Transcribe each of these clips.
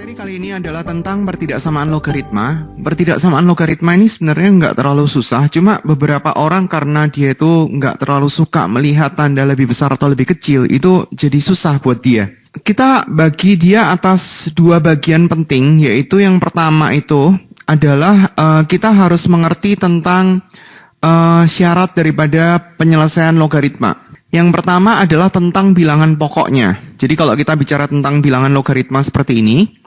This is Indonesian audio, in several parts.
Materi kali ini adalah tentang pertidaksamaan logaritma. Pertidaksamaan logaritma ini sebenarnya nggak terlalu susah, cuma beberapa orang karena dia itu nggak terlalu suka melihat tanda lebih besar atau lebih kecil, itu jadi susah buat dia. Kita bagi dia atas dua bagian penting, yaitu yang pertama itu adalah kita harus mengerti tentang syarat daripada penyelesaian logaritma. Yang pertama adalah tentang bilangan pokoknya. Jadi kalau kita bicara tentang bilangan logaritma seperti ini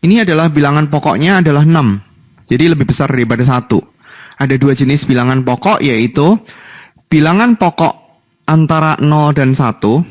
adalah bilangan pokoknya adalah 6. Jadi lebih besar daripada 1. Ada dua jenis bilangan pokok, yaitu bilangan pokok antara 0 dan 1,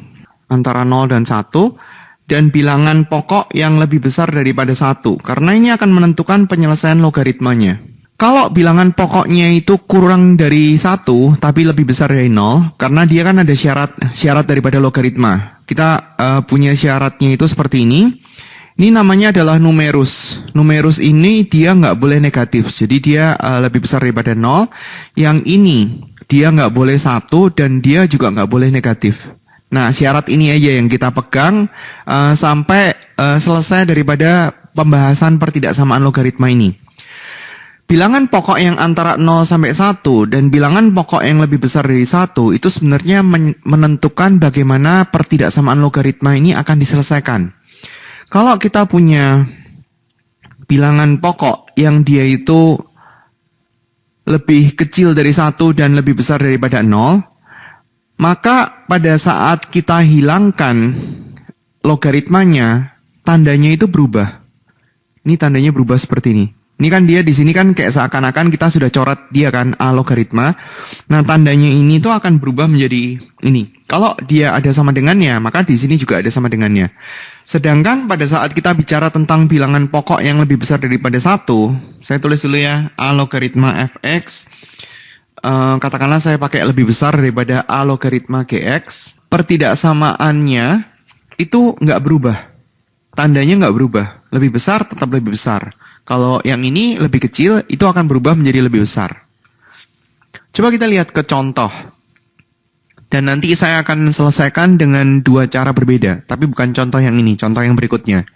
dan bilangan pokok yang lebih besar daripada 1. Karena ini akan menentukan penyelesaian logaritmanya. Kalau bilangan pokoknya itu kurang dari 1, tapi lebih besar dari 0, karena dia kan ada syarat daripada logaritma. Kita punya syaratnya itu seperti ini. Ini namanya adalah numerus. Numerus ini dia nggak boleh negatif, jadi dia lebih besar daripada 0. Yang ini dia nggak boleh 1 dan dia juga nggak boleh negatif. Nah, syarat ini aja yang kita pegang sampai selesai daripada pembahasan pertidaksamaan logaritma ini. Bilangan pokok yang antara 0 sampai 1 dan bilangan pokok yang lebih besar dari 1 itu sebenarnya menentukan bagaimana pertidaksamaan logaritma ini akan diselesaikan. Kalau kita punya bilangan pokok yang dia itu lebih kecil dari 1 dan lebih besar daripada 0, maka pada saat kita hilangkan logaritmanya, tandanya itu berubah. Ini tandanya berubah seperti ini. Ini kan dia di sini kan kayak seakan-akan kita sudah coret dia kan logaritma. Nah, tandanya ini tuh akan berubah menjadi ini. Kalau dia ada sama dengannya, maka di sini juga ada sama dengannya. Sedangkan pada saat kita bicara tentang bilangan pokok yang lebih besar daripada 1, saya tulis dulu ya, A logaritma fx. Katakanlah saya pakai lebih besar daripada A logaritma gx. Pertidaksamaannya itu nggak berubah. Tandanya nggak berubah. Lebih besar tetap lebih besar. Kalau yang ini lebih kecil, itu akan berubah menjadi lebih besar. Coba kita lihat ke contoh. Dan nanti saya akan selesaikan dengan dua cara berbeda. Tapi bukan contoh yang ini, contoh yang berikutnya.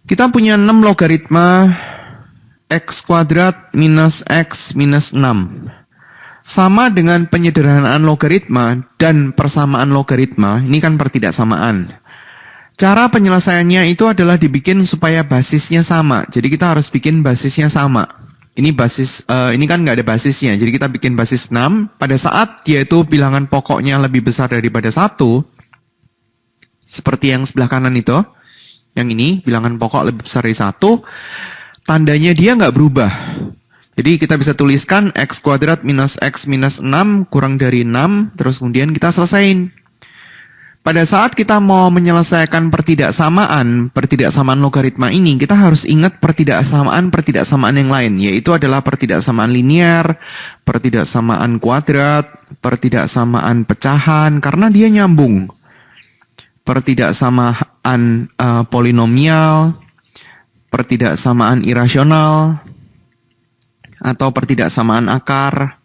Kita punya 6 logaritma x kuadrat minus x minus 6. Sama dengan penyederhanaan logaritma dan persamaan logaritma, ini kan pertidaksamaan. Cara penyelesaiannya itu adalah dibikin supaya basisnya sama. Jadi kita harus bikin basisnya sama. Ini basis, ini kan nggak ada basisnya. Jadi kita bikin basis 6. Pada saat dia itu bilangan pokoknya lebih besar daripada 1, seperti yang sebelah kanan itu. Yang ini bilangan pokok lebih besar dari 1. Tandanya dia nggak berubah. Jadi kita bisa tuliskan x kuadrat minus x minus 6 kurang dari 6. Terus kemudian kita selesain. Pada saat kita mau menyelesaikan pertidaksamaan logaritma ini, kita harus ingat pertidaksamaan yang lain, yaitu adalah pertidaksamaan linear, pertidaksamaan kuadrat, pertidaksamaan pecahan, karena dia nyambung. Pertidaksamaan polinomial, pertidaksamaan irasional, atau pertidaksamaan akar.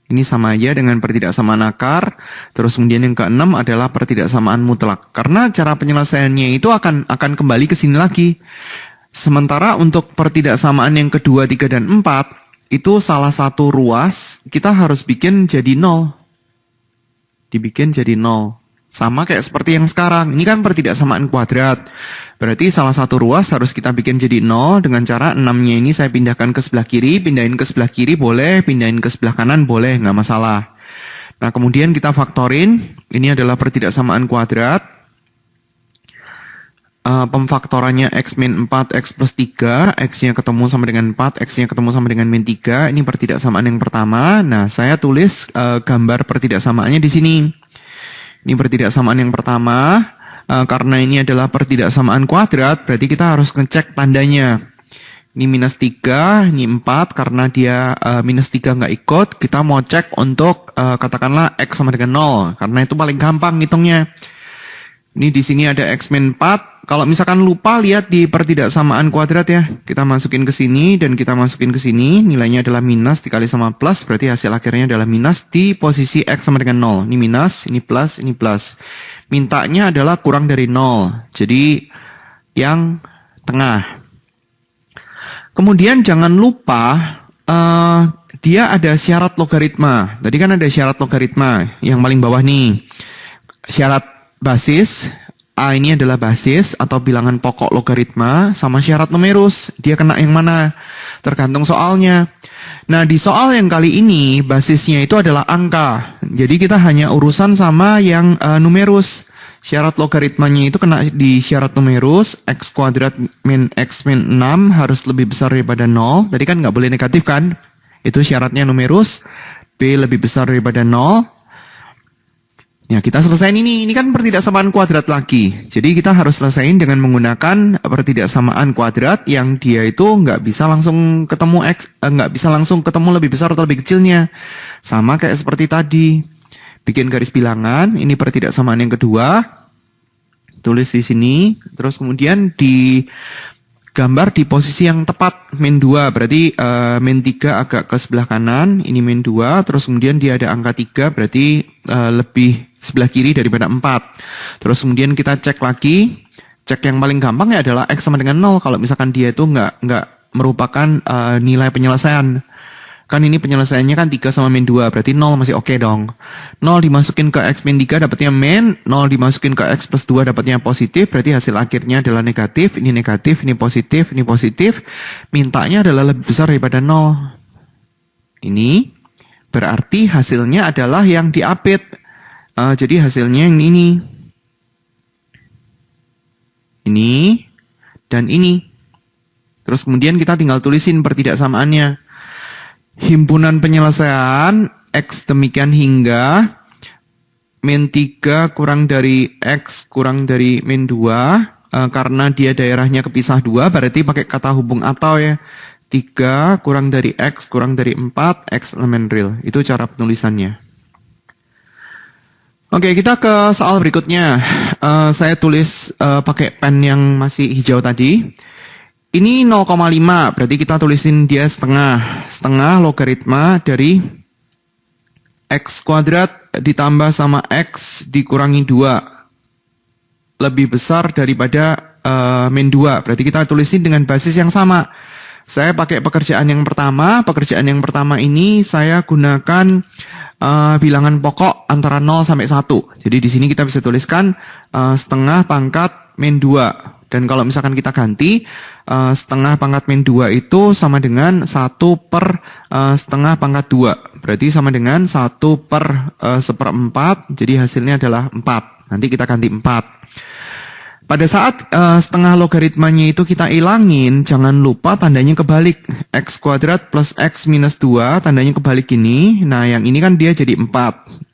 Ini sama aja dengan pertidaksamaan akar. Terus kemudian yang keenam adalah pertidaksamaan mutlak. Karena cara penyelesaiannya itu akan kembali ke sini lagi. Sementara untuk pertidaksamaan yang kedua, 3, dan 4, itu salah satu ruas kita harus bikin jadi 0. Dibikin jadi 0. Sama kayak seperti yang sekarang. Ini kan pertidaksamaan kuadrat. Berarti salah satu ruas harus kita bikin jadi 0 dengan cara 6-nya ini saya pindahkan ke sebelah kiri. Pindahin ke sebelah kiri boleh, pindahin ke sebelah kanan boleh, nggak masalah. Nah, kemudian kita faktorin. Ini adalah pertidaksamaan kuadrat. Pemfaktorannya x min 4, x plus 3. X-nya ketemu sama dengan 4, x-nya ketemu sama dengan min 3. Ini pertidaksamaan yang pertama. Nah, saya tulis gambar pertidaksamaannya di sini. Ini pertidaksamaan yang pertama, karena ini adalah pertidaksamaan kuadrat, berarti kita harus ngecek tandanya. Ini minus 3, ini 4, karena dia minus 3 nggak ikut, kita mau cek untuk katakanlah x sama dengan 0, karena itu paling gampang ngitungnya. Ini di sini ada x min 4, kalau misalkan lupa lihat di pertidaksamaan kuadrat ya, kita masukin ke sini dan kita masukin ke sini, nilainya adalah minus dikali sama plus, berarti hasil akhirnya adalah minus di posisi x sama dengan 0. Ini minus, ini plus, ini plus. Mintanya adalah kurang dari 0, jadi yang tengah. Kemudian jangan lupa dia ada syarat logaritma. Tadi kan ada syarat logaritma yang paling bawah nih. Syarat basis, A ini adalah basis atau bilangan pokok logaritma, sama syarat numerus. Dia kena yang mana? Tergantung soalnya. Nah, di soal yang kali ini basisnya itu adalah angka. Jadi kita hanya urusan sama yang numerus. Syarat logaritmanya itu kena di syarat numerus, x kuadrat min x min 6 harus lebih besar daripada 0. Tadi kan nggak boleh negatif kan? Itu syaratnya numerus, b lebih besar daripada 0. Ya, kita selesaiin ini. Ini kan pertidaksamaan kuadrat lagi. Jadi kita harus selesaiin dengan menggunakan pertidaksamaan kuadrat yang dia itu nggak bisa langsung ketemu nggak bisa langsung ketemu lebih besar atau lebih kecilnya. Sama kayak seperti tadi. Bikin garis bilangan, ini pertidaksamaan yang kedua. Tulis di sini, terus kemudian digambar di posisi yang tepat, min 2. Berarti min 3 agak ke sebelah kanan, ini min 2, terus kemudian dia ada angka 3, berarti lebih sebelah kiri daripada 4. Terus kemudian kita cek lagi, cek yang paling gampang ya adalah x sama dengan 0, kalau misalkan dia itu nggak merupakan nilai penyelesaian. Kan ini penyelesaiannya kan 3 sama min 2, berarti 0 masih oke dong. 0 dimasukin ke x min 3 dapatnya min, 0 dimasukin ke x plus 2 dapatnya positif, berarti hasil akhirnya adalah negatif, ini positif, ini positif. Mintanya adalah lebih besar daripada 0. Ini berarti hasilnya adalah yang diapit. Jadi hasilnya yang ini. Ini dan ini. Terus kemudian kita tinggal tulisin pertidaksamaannya. Himpunan penyelesaian X demikian hingga min 3 kurang dari X kurang dari min 2 karena dia daerahnya kepisah 2 berarti pakai kata hubung atau ya 3 kurang dari X kurang dari 4 X elemen real. Itu cara penulisannya. Oke, kita ke soal berikutnya. Saya tulis pakai pen yang masih hijau tadi. Ini 0,5, berarti kita tulisin dia setengah. Setengah logaritma dari x kuadrat ditambah sama x dikurangi 2. Lebih besar daripada min 2. Berarti kita tulisin dengan basis yang sama. Saya pakai pekerjaan yang pertama. Pekerjaan yang pertama ini saya gunakan bilangan pokok antara 0 sampai 1. Jadi di sini kita bisa tuliskan setengah pangkat min 2. Dan kalau misalkan kita ganti, setengah pangkat min 2 itu sama dengan 1 per setengah pangkat 2. Berarti sama dengan 1 per seperempat, jadi hasilnya adalah 4. Nanti kita ganti 4. Pada saat setengah logaritmanya itu kita ilangin, jangan lupa tandanya kebalik. X kuadrat plus X minus 2, tandanya kebalik gini. Nah, yang ini kan dia jadi 4.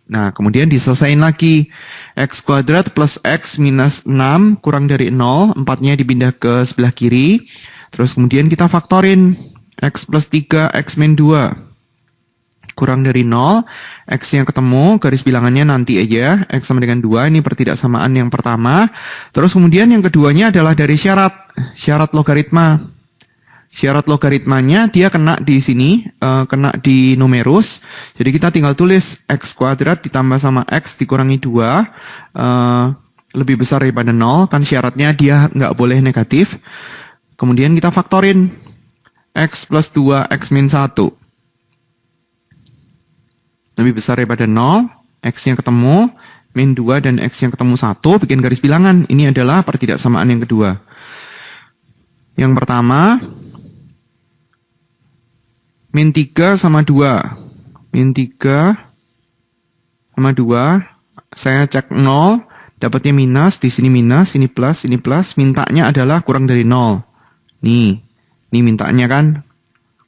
Nah, kemudian diselesain lagi. X kuadrat plus X minus 6 kurang dari 0. 4-nya dipindah ke sebelah kiri. Terus kemudian kita faktorin. X plus 3, X min 2. Kurang dari 0. X-nya ketemu, garis bilangannya nanti aja. X sama dengan 2, ini pertidaksamaan yang pertama. Terus kemudian yang keduanya adalah dari syarat. Syarat logaritma. Syarat logaritmanya dia kena di sini, kena di numerus. Jadi kita tinggal tulis x kuadrat ditambah sama x dikurangi 2 lebih besar daripada 0. Kan syaratnya dia nggak boleh negatif. Kemudian kita faktorin x plus 2 x min 1 lebih besar daripada 0. X yang ketemu min 2 dan x yang ketemu 1, bikin garis bilangan. Ini adalah pertidaksamaan yang kedua. Yang pertama min 3 sama 2. Min 3 sama 2. Saya cek 0. Dapatnya minus. Di sini minus. Ini plus. Ini plus. Mintanya adalah kurang dari 0. Nih. Ini mintanya kan.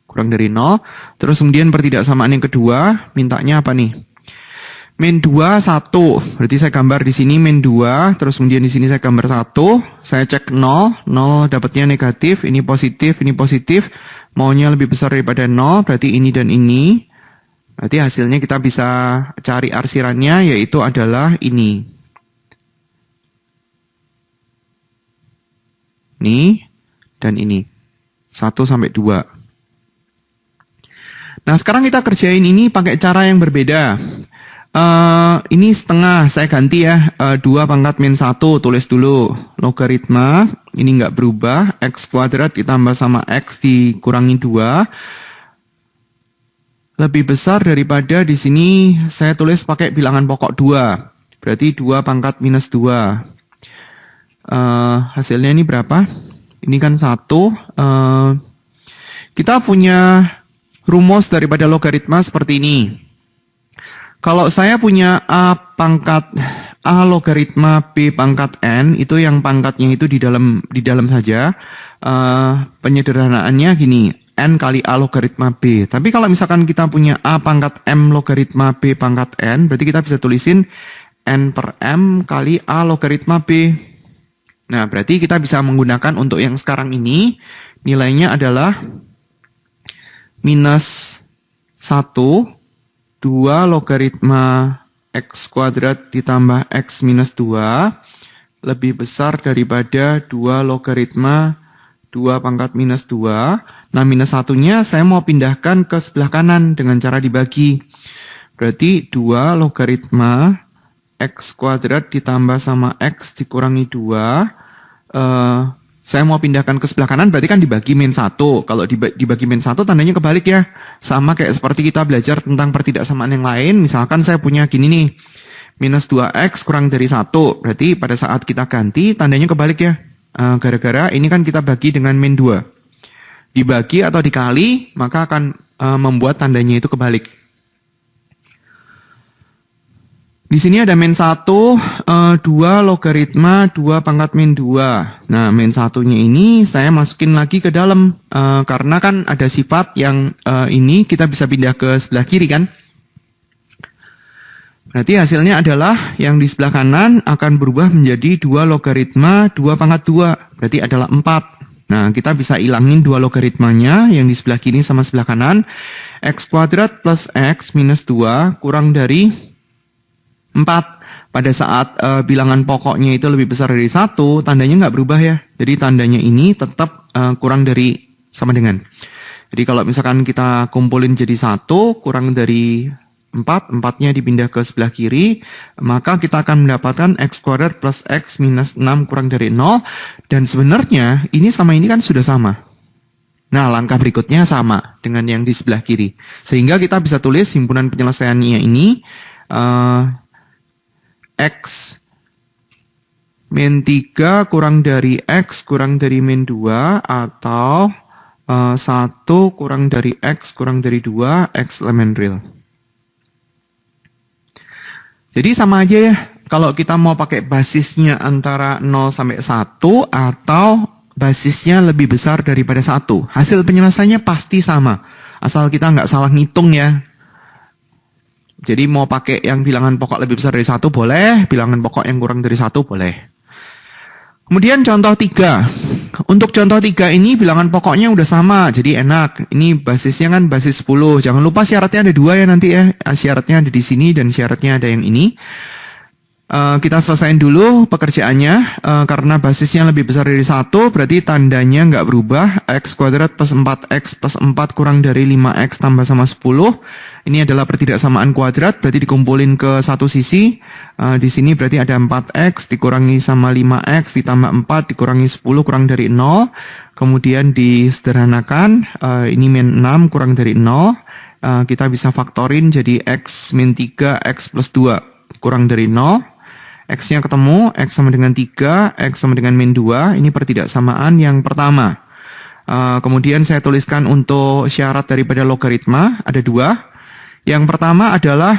Kurang dari 0. Terus kemudian pertidaksamaan yang kedua. Mintanya apa nih? Min 2, 1. Berarti saya gambar di sini min 2. Terus kemudian di sini saya gambar 1. Saya cek 0. 0 dapatnya negatif. Ini positif. Ini positif. Maunya lebih besar daripada 0. Berarti ini dan ini. Berarti hasilnya kita bisa cari arsirannya. Yaitu adalah ini. Ini. Dan ini. 1 sampai 2. Nah sekarang kita kerjain ini pakai cara yang berbeda. Ini setengah, saya ganti ya. 2 pangkat min 1, tulis dulu. Logaritma, ini nggak berubah. X kuadrat ditambah sama X dikurangi 2. Lebih besar daripada di sini saya tulis pakai bilangan pokok 2. Berarti 2 pangkat minus 2. Hasilnya ini berapa? Ini kan 1. Kita punya rumus daripada logaritma seperti ini. Kalau saya punya A logaritma B pangkat N, itu yang pangkatnya itu di dalam saja. Penyederhanaannya gini, N kali A logaritma B. Tapi kalau misalkan kita punya A pangkat M logaritma B pangkat N, berarti kita bisa tulisin N per M kali A logaritma B. Nah, berarti kita bisa menggunakan untuk yang sekarang ini, nilainya adalah minus 1, 2 logaritma X kuadrat ditambah X minus 2 lebih besar daripada 2 logaritma 2 pangkat minus 2. Nah, minus 1-nya saya mau pindahkan ke sebelah kanan dengan cara dibagi. Berarti 2 logaritma X kuadrat ditambah sama X dikurangi 2. Saya mau pindahkan ke sebelah kanan, berarti kan dibagi min 1. Kalau dibagi min 1, tandanya kebalik ya. Sama kayak seperti kita belajar tentang pertidaksamaan yang lain. Misalkan saya punya gini nih, minus 2X kurang dari 1. Berarti pada saat kita ganti, tandanya kebalik ya. Gara-gara ini kan kita bagi dengan min 2. Dibagi atau dikali, maka akan membuat tandanya itu kebalik. Di sini ada min 1, 2 logaritma 2 pangkat min 2. Nah, min 1-nya ini saya masukin lagi ke dalam. Karena kan ada sifat yang ini kita bisa pindah ke sebelah kiri kan. Berarti hasilnya adalah yang di sebelah kanan akan berubah menjadi 2 logaritma 2 pangkat 2. Berarti adalah 4. Nah, kita bisa ilangin 2 logaritmanya yang di sebelah kiri sama sebelah kanan. X kuadrat plus X minus 2 kurang dari 4. Pada saat bilangan pokoknya itu lebih besar dari 1, tandanya nggak berubah ya. Jadi tandanya ini tetap kurang dari sama dengan. Jadi kalau misalkan kita kumpulin jadi 1, kurang dari 4, 4-nya dipindah ke sebelah kiri, maka kita akan mendapatkan X kuadrat plus X minus 6 kurang dari 0. Dan sebenarnya ini sama ini kan sudah sama. Nah, langkah berikutnya sama dengan yang di sebelah kiri. Sehingga kita bisa tulis himpunan penyelesaiannya ini, X min 3 kurang dari X kurang dari min 2 atau 1 kurang dari X kurang dari 2 X elemen real. Jadi sama aja ya, kalau kita mau pakai basisnya antara 0 sampai 1 atau basisnya lebih besar daripada 1. Hasil penyelesaiannya pasti sama, asal kita nggak salah ngitung ya. Jadi mau pakai yang bilangan pokok lebih besar dari 1 boleh, bilangan pokok yang kurang dari 1 boleh. Kemudian contoh 3. Untuk contoh 3 ini bilangan pokoknya udah sama, jadi enak. Ini basisnya kan basis 10. Jangan lupa syaratnya ada 2 ya nanti ya. Syaratnya ada di sini dan syaratnya ada yang ini. Kita selesaiin dulu pekerjaannya. Karena basisnya lebih besar dari 1, berarti tandanya nggak berubah. X kuadrat plus 4X plus 4 kurang dari 5X tambah sama 10. Ini adalah pertidaksamaan kuadrat, berarti dikumpulin ke satu sisi. Di sini berarti ada 4X dikurangi sama 5X ditambah 4 dikurangi 10 kurang dari 0. Kemudian disederhanakan, ini min 6 kurang dari 0. Kita bisa faktorin jadi X min 3, X plus 2 kurang dari 0. X-nya ketemu, X sama dengan 3, X sama dengan min 2. Ini pertidaksamaan yang pertama. Kemudian saya tuliskan untuk syarat daripada logaritma, ada 2. Yang pertama adalah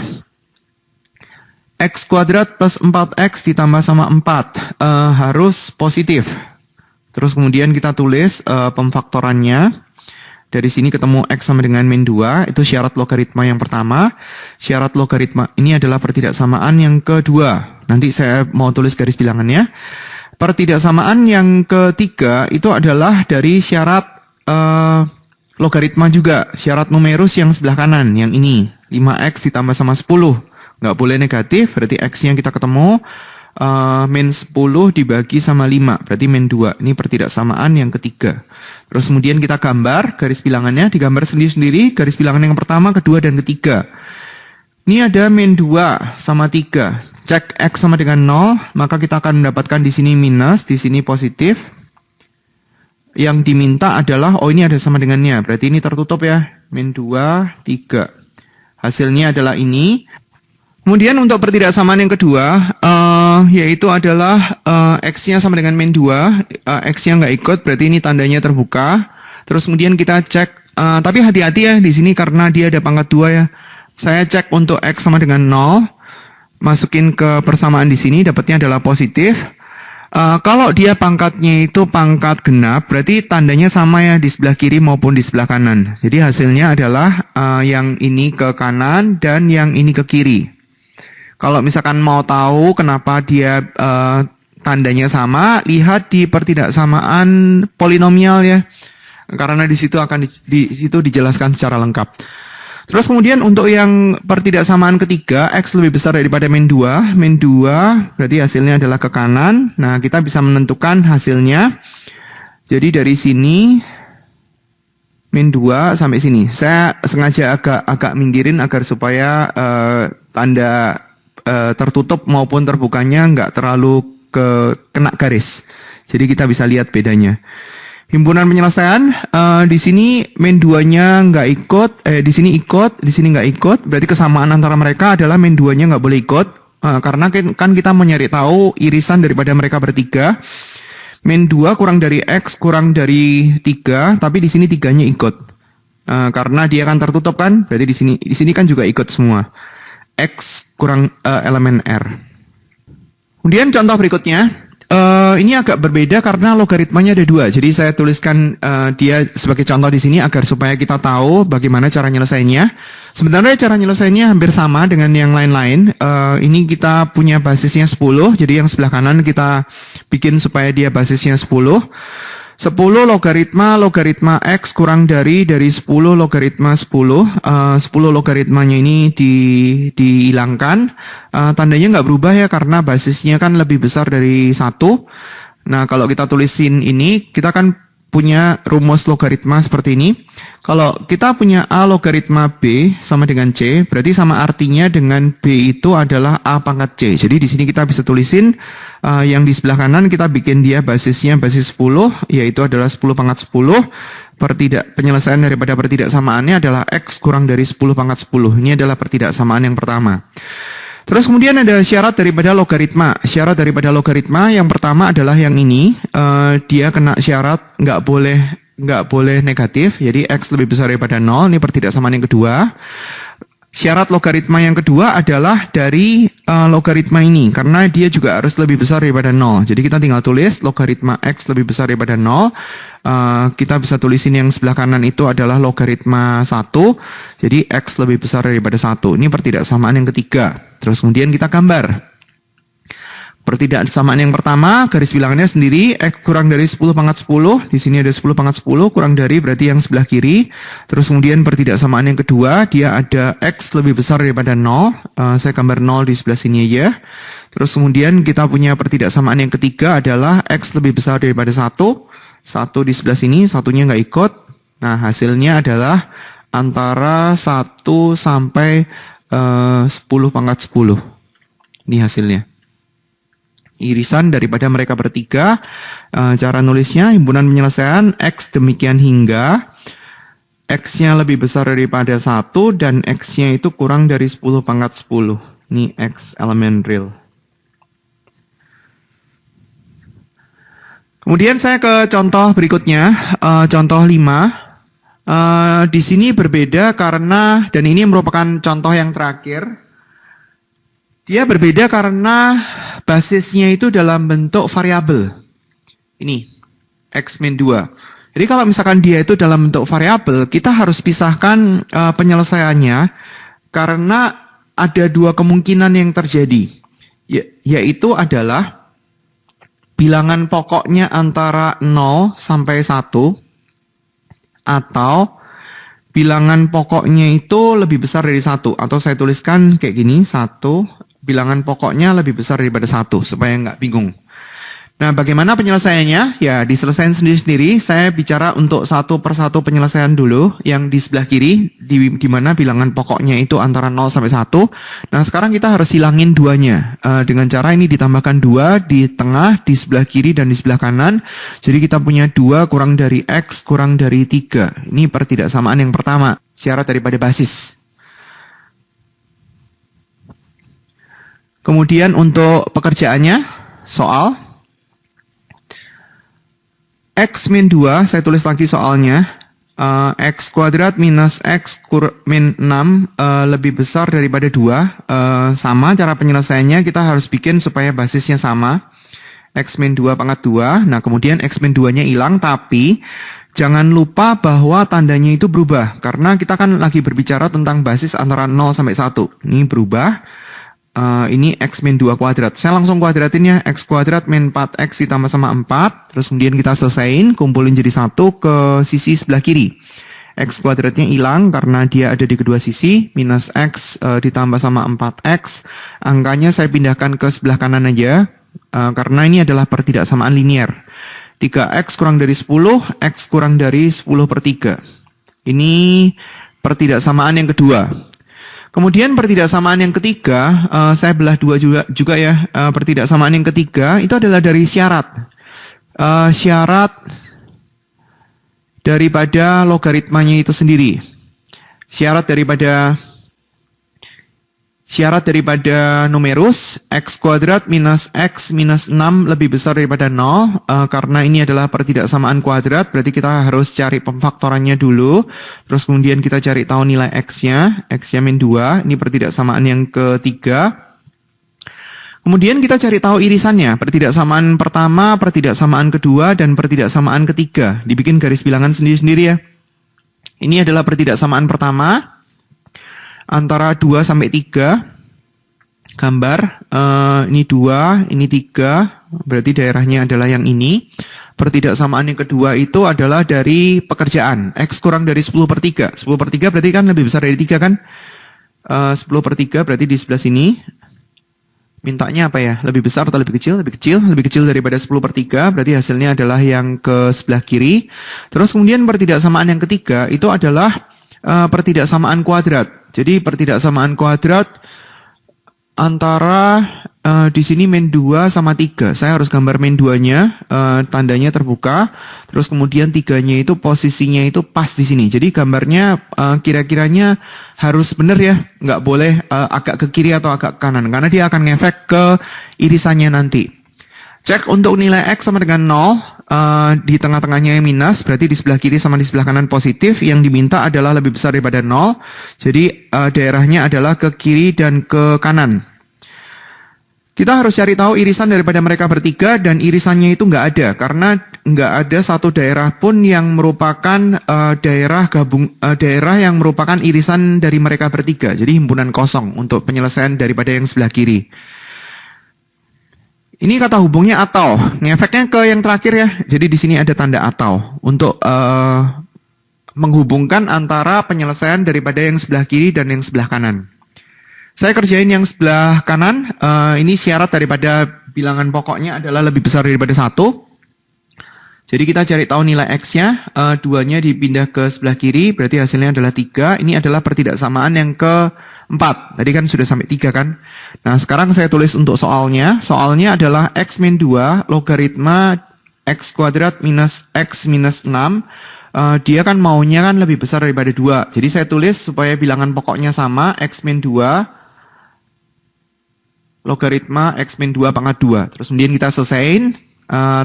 X kuadrat plus 4X ditambah sama 4. Harus positif. Terus kemudian kita tulis pemfaktorannya. Dari sini ketemu X sama dengan min 2, itu syarat logaritma yang pertama. Syarat logaritma ini adalah pertidaksamaan yang kedua. Nanti saya mau tulis garis bilangannya. Pertidaksamaan yang ketiga itu adalah dari syarat logaritma juga. Syarat numerus yang sebelah kanan, yang ini. 5X ditambah sama 10. Nggak boleh negatif, berarti X-nya kita ketemu. Min 10 dibagi sama 5, berarti min 2. Ini pertidaksamaan yang ketiga. Terus kemudian kita gambar garis bilangannya, digambar sendiri-sendiri, garis bilangan yang pertama, kedua, dan ketiga. Ini ada min 2 sama 3. Cek X sama dengan 0, maka kita akan mendapatkan di sini minus, di sini positif. Yang diminta adalah, ini ada sama dengannya, berarti ini tertutup ya. Min 2, 3. Hasilnya adalah ini. Kemudian untuk pertidaksamaan yang kedua, yaitu adalah X-nya sama dengan min 2, X-nya nggak ikut, berarti ini tandanya terbuka. Terus kemudian kita cek, tapi hati-hati ya di sini karena dia ada pangkat 2 ya. Saya cek untuk X sama dengan 0, masukin ke persamaan di sini, dapatnya adalah positif. Kalau dia pangkatnya itu pangkat genap, berarti tandanya sama ya di sebelah kiri maupun di sebelah kanan. Jadi hasilnya adalah yang ini ke kanan dan yang ini ke kiri. Kalau misalkan mau tahu kenapa dia tandanya sama, lihat di pertidaksamaan polinomial ya. Karena di situ akan di situ dijelaskan secara lengkap. Terus kemudian untuk yang pertidaksamaan ketiga, X lebih besar daripada min 2. Min 2 berarti hasilnya adalah ke kanan. Nah, kita bisa menentukan hasilnya. Jadi dari sini, min 2 sampai sini. Saya sengaja agak minggirin agar supaya tanda tertutup maupun terbukanya nggak terlalu kena garis. Jadi kita bisa lihat bedanya. Himpunan penyelesaian di sini min 2-nya nggak ikut, di sini ikut, di sini nggak ikut. Berarti kesamaan antara mereka adalah min 2-nya nggak boleh ikut, karena kan kita mau nyari tahu irisan daripada mereka bertiga. Min 2 kurang dari X kurang dari 3, tapi di sini 3-nya ikut, karena dia kan tertutup kan. Berarti di sini kan juga ikut semua. X kurang elemen R. Kemudian contoh berikutnya. Ini agak berbeda karena logaritmanya ada 2. Jadi saya tuliskan dia sebagai contoh di sini agar supaya kita tahu bagaimana cara nyelesainnya. Sebenarnya cara nyelesainnya hampir sama dengan yang lain-lain. Ini kita punya basisnya 10. Jadi yang sebelah kanan kita bikin supaya dia basisnya 10. 10 logaritma X kurang dari 10 logaritma 10. 10 logaritmanya ini dihilangkan. Tandanya nggak berubah ya karena basisnya kan lebih besar dari 1. Nah, kalau kita tulisin ini, kita kan punya rumus logaritma seperti ini. Kalau kita punya A logaritma B sama dengan C, berarti sama artinya dengan B itu adalah A pangkat C. Jadi di sini kita bisa tulisin yang di sebelah kanan kita bikin dia basisnya basis 10, yaitu adalah 10 pangkat 10. Penyelesaian daripada pertidaksamaannya adalah X kurang dari 10 pangkat 10. Ini adalah pertidaksamaan yang pertama. Terus kemudian ada syarat daripada logaritma. Syarat daripada logaritma yang pertama adalah yang ini. Dia kena syarat nggak boleh negatif. Jadi X lebih besar daripada 0. Ini pertidaksamaan yang kedua. Syarat logaritma yang kedua adalah dari logaritma ini. Karena dia juga harus lebih besar daripada 0. Jadi kita tinggal tulis logaritma X lebih besar daripada 0. Kita bisa tulisin yang sebelah kanan itu adalah logaritma 1. Jadi X lebih besar daripada 1. Ini pertidaksamaan yang ketiga. Terus kemudian kita gambar. Pertidaksamaan yang pertama, garis bilangannya sendiri, X kurang dari 10 pangkat 10. Di sini ada 10 pangkat 10, kurang dari berarti yang sebelah kiri. Terus kemudian pertidaksamaan yang kedua, dia ada X lebih besar daripada 0. Saya gambar 0 di sebelah sini aja. Terus kemudian kita punya pertidaksamaan yang ketiga adalah X lebih besar daripada 1. 1 di sebelah sini, satunya nggak ikut. Nah, hasilnya adalah antara 1 sampai 10 pangkat 10. Ini hasilnya. Irisan daripada mereka bertiga. Cara nulisnya, himpunan penyelesaian X demikian hingga X-nya lebih besar daripada 1 dan X-nya itu kurang dari 10 pangkat 10. Ini X elemen real. Kemudian saya ke contoh berikutnya, contoh 5. Di sini berbeda karena, dan ini merupakan contoh yang terakhir, dia berbeda karena basisnya itu dalam bentuk variabel. Ini, X min 2. Jadi kalau misalkan dia itu dalam bentuk variabel, kita harus pisahkan penyelesaiannya karena ada dua kemungkinan yang terjadi. Yaitu adalah bilangan pokoknya antara 0 sampai 1, atau bilangan pokoknya itu lebih besar dari 1. Atau saya tuliskan kayak gini, 1, bilangan pokoknya lebih besar daripada 1, supaya nggak bingung. Nah, bagaimana penyelesaiannya? Ya, diselesaikan sendiri-sendiri. Saya bicara untuk satu persatu penyelesaian dulu. Yang di sebelah kiri, di mana bilangan pokoknya itu antara 0 sampai 1. Nah, sekarang kita harus hilangin duanya. Dengan cara ini ditambahkan 2 di tengah, di sebelah kiri, dan di sebelah kanan. Jadi kita punya 2 kurang dari X kurang dari 3. Ini pertidaksamaan yang pertama, syarat daripada basis. Kemudian untuk pekerjaannya, soal X min 2, saya tulis lagi soalnya, X kuadrat minus X min 6 lebih besar daripada 2. Sama cara penyelesaiannya, kita harus bikin supaya basisnya sama. X min 2 pangkat 2, nah kemudian X min 2-nya hilang, tapi jangan lupa bahwa tandanya itu berubah. Karena kita kan lagi berbicara tentang basis antara 0 sampai 1. Ini berubah. Ini X min 2 kuadrat. Saya langsung kuadratin ya. X kuadrat min 4X ditambah sama 4. Terus kemudian kita selesain, kumpulin jadi 1 ke sisi sebelah kiri. X kuadratnya hilang karena dia ada di kedua sisi. Minus X ditambah sama 4X. Angkanya saya pindahkan ke sebelah kanan aja. Karena ini adalah pertidaksamaan linear. 3X kurang dari 10, X kurang dari 10 per 3. Ini pertidaksamaan yang kedua. Kemudian pertidaksamaan yang ketiga, saya belah 2 juga ya. Pertidaksamaan yang ketiga itu adalah dari syarat. Syarat daripada logaritmanya itu sendiri. Syarat daripada numerus X kuadrat minus X minus 6 lebih besar daripada 0. Karena ini adalah pertidaksamaan kuadrat, berarti kita harus cari pemfaktorannya dulu. Terus kemudian kita cari tahu nilai X-nya. X-nya min 2, ini pertidaksamaan yang ketiga. Kemudian kita cari tahu irisannya. Pertidaksamaan pertama, pertidaksamaan kedua, dan pertidaksamaan ketiga. Dibikin garis bilangan sendiri-sendiri ya. Ini adalah pertidaksamaan pertama. Antara 2 sampai 3, gambar, ini 2, ini 3, berarti daerahnya adalah yang ini. Pertidaksamaan yang kedua itu adalah dari pekerjaan, X kurang dari 10 per 3. 10 per 3 berarti kan lebih besar dari 3 kan? 10 per 3 berarti di sebelah sini. Mintanya apa ya? Lebih besar atau lebih kecil? Lebih kecil. Lebih kecil daripada 10 per 3, berarti hasilnya adalah yang ke sebelah kiri. Terus kemudian pertidaksamaan yang ketiga itu adalah pertidaksamaan kuadrat. Jadi pertidaksamaan kuadrat antara di sini min 2 sama 3. Saya harus gambar min 2-nya, tandanya terbuka. Terus kemudian 3-nya itu posisinya itu pas di sini. Jadi gambarnya kira-kiranya harus benar ya. Nggak boleh agak ke kiri atau agak ke kanan. Karena dia akan ngefek ke irisannya nanti. Cek untuk nilai X sama dengan 0. Di tengah-tengahnya yang minus, berarti di sebelah kiri sama di sebelah kanan positif. Yang diminta adalah lebih besar daripada 0. Jadi daerahnya adalah ke kiri dan ke kanan. Kita harus cari tahu irisan daripada mereka bertiga, dan irisannya itu nggak ada. Karena nggak ada satu daerah pun yang merupakan daerah yang merupakan irisan dari mereka bertiga. Jadi himpunan kosong untuk penyelesaian daripada yang sebelah kiri. Ini kata hubungnya atau, ngefeknya ke yang terakhir ya. Jadi di sini ada tanda atau untuk menghubungkan antara penyelesaian daripada yang sebelah kiri dan yang sebelah kanan. Saya kerjain yang sebelah kanan. Ini syarat daripada bilangan pokoknya adalah lebih besar daripada 1. Jadi kita cari tahu nilai X-nya. 2-nya dipindah ke sebelah kiri, berarti hasilnya adalah 3. Ini adalah pertidaksamaan yang ke-4. Tadi kan sudah sampai 3 kan. Nah sekarang saya tulis untuk soalnya. Soalnya adalah X min 2 logaritma X kuadrat minus X minus 6. Dia kan maunya kan lebih besar daripada 2. Jadi saya tulis supaya bilangan pokoknya sama. X min 2 logaritma X min 2 pangkat 2. Terus kemudian kita selesain.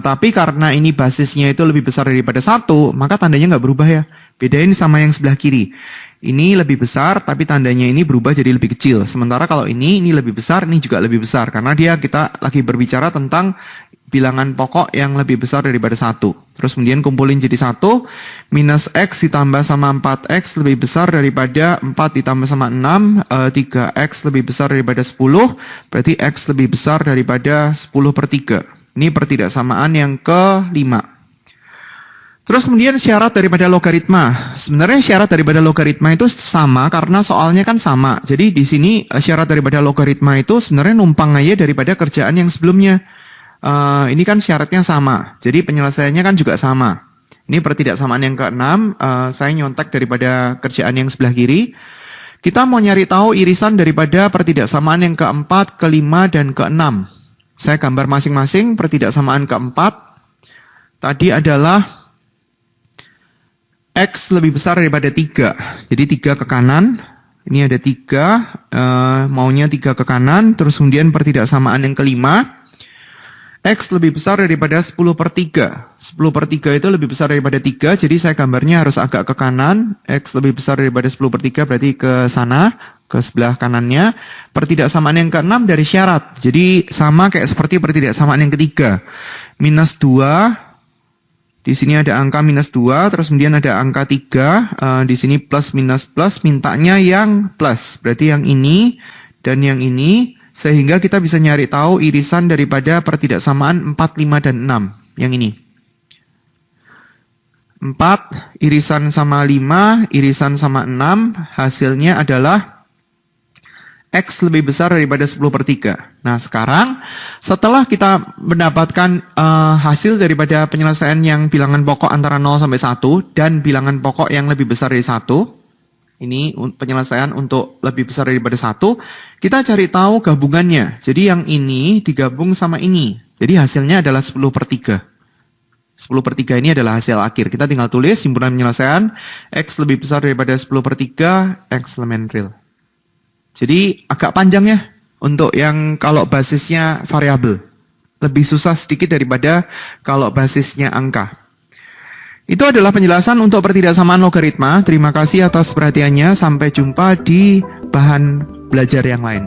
Tapi karena ini basisnya itu lebih besar daripada 1, maka tandanya nggak berubah ya. Bedain sama yang sebelah kiri. Ini lebih besar, tapi tandanya ini berubah jadi lebih kecil. Sementara kalau ini lebih besar, ini juga lebih besar. Karena kita lagi berbicara tentang bilangan pokok yang lebih besar daripada 1. Terus kemudian kumpulin jadi 1, minus X ditambah sama 4X lebih besar daripada 4 ditambah sama 6, 3X lebih besar daripada 10, berarti X lebih besar daripada 10 per 3. Ini pertidaksamaan yang ke-5. Terus kemudian syarat daripada logaritma. Sebenarnya syarat daripada logaritma itu sama karena soalnya kan sama. Jadi di sini syarat daripada logaritma itu sebenarnya numpang aja daripada kerjaan yang sebelumnya. Ini kan syaratnya sama, jadi penyelesaiannya kan juga sama. Ini pertidaksamaan yang ke-6, saya nyontek daripada kerjaan yang sebelah kiri. Kita mau nyari tahu irisan daripada pertidaksamaan yang ke-4, ke-5, dan ke-6. Saya gambar masing-masing. Pertidaksamaan ke-4 tadi adalah X lebih besar daripada 3. Jadi 3 ke kanan. Ini ada 3, maunya 3 ke kanan. Terus kemudian pertidaksamaan yang ke-5. X lebih besar daripada 10 per 3. 10 per 3 itu lebih besar daripada 3. Jadi saya gambarnya harus agak ke kanan. X lebih besar daripada 10 per 3 berarti ke sana. Ke sebelah kanannya. Pertidaksamaan yang ke-6 dari syarat. Jadi sama kayak seperti pertidaksamaan yang ketiga. Minus 2. Di sini ada angka minus 2, terus kemudian ada angka 3, di sini plus minus plus, mintanya yang plus. Berarti yang ini dan yang ini, sehingga kita bisa nyari tahu irisan daripada pertidaksamaan 4, 5, dan 6. Yang ini. 4, irisan sama 5, irisan sama 6, hasilnya adalah X lebih besar daripada 10 per 3. Nah sekarang setelah kita mendapatkan hasil daripada penyelesaian yang bilangan pokok antara 0 sampai 1 dan bilangan pokok yang lebih besar dari 1, ini penyelesaian untuk lebih besar daripada 1, kita cari tahu gabungannya. Jadi yang ini digabung sama ini. Jadi hasilnya adalah 10 per 3. 10 per 3 ini adalah hasil akhir. Kita tinggal tulis simpulan penyelesaian X lebih besar daripada 10 per 3, X elemen real. Jadi agak panjang ya untuk yang kalau basisnya variabel. Lebih susah sedikit daripada kalau basisnya angka. Itu adalah penjelasan untuk pertidaksamaan logaritma. Terima kasih atas perhatiannya. Sampai jumpa di bahan belajar yang lain.